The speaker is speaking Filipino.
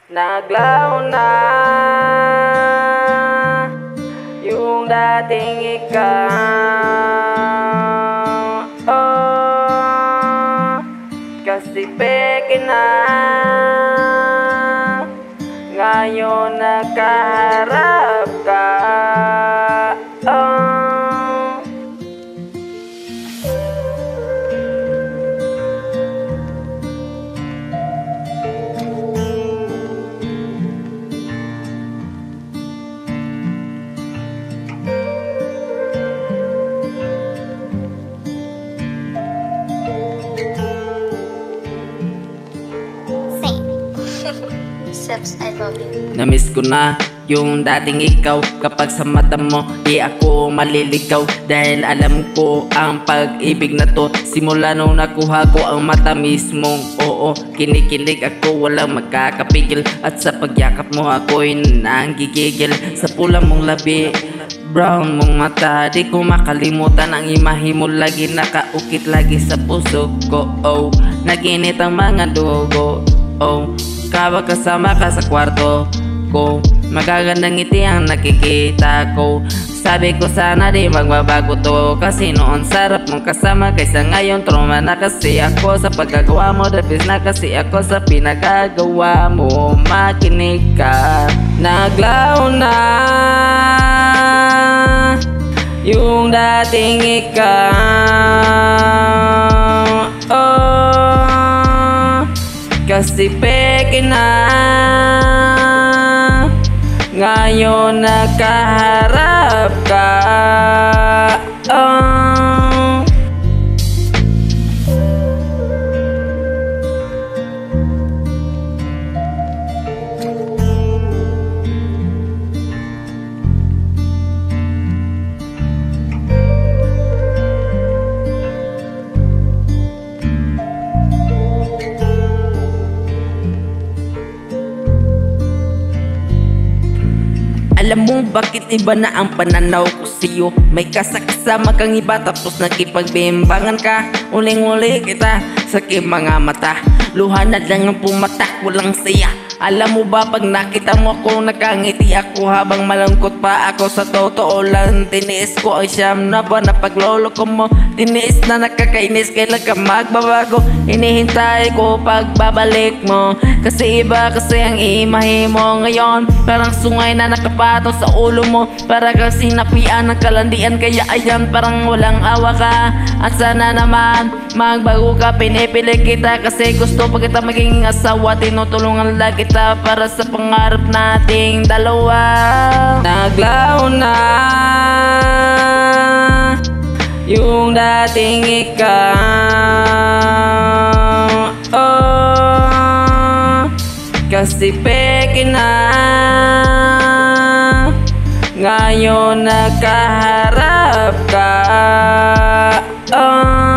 Naglaho na yung dating ikaw, oh, kasi peke na ngayon nakaharap ka, oh. I love you. Namiss ko na yung dating ikaw. Kapag sa mata mo di ako maliligaw, dahil alam ko ang pag-ibig na to simula nung nakuha ko ang mata mismong oo. Kinikilig ako, walang magkakapigil, at sa pagyakap mo ako'y nanggigigil. Sa pula mong labi, brown mong mata, di ko makalimutan ang imahe mo. Lagi nakaukit lagi sa puso ko, oh. Naginit ang mga dugo, oh. Kapag kasama ka sa kwarto ko, magagandang ngiti ang nakikita ko. Sabi ko sana di magbabago to, kasi noon sarap mong kasama, kaysa ngayon trauma na kasi ako sa pagkagawa mo. Dapis na kasi ako sa pinagagawa mo. Makinig ka. Naglaho na yung dating ikaw, oh, kasi peke na ngayon nakaharap ka, oh. Alam mo bakit iba na ang pananaw ko sa'yo? May kasama kang iba tapos nakipagbimbangan ka. Uling-uli kita sa mga mata, luha na lang ang pumatak, walang saya. Alam mo ba pag nakita mo ako, nakangiti ako habang malungkot pa ako. Sa totoo lang, tiniis ko ang siyam na buwan na paglolo ko mo. Tiniis na nakakainis, kailan ka magbabago? Hinihintay ko pagbabalik mo, kasi iba kasi ang imahe mo ngayon. Parang sungay na nakapatong sa ulo mo, para kang sinapian ng kalandian. Kaya ayan, parang walang awa ka, at sana naman magbago ka. Pinipili kita kasi gusto pa kita maging asawa. Tinutulungan lang kita para sa pangarap nating dalawa. Naglaho na yung dating ikaw, oh, kasi peke na ngayon nakaharap ka, oh.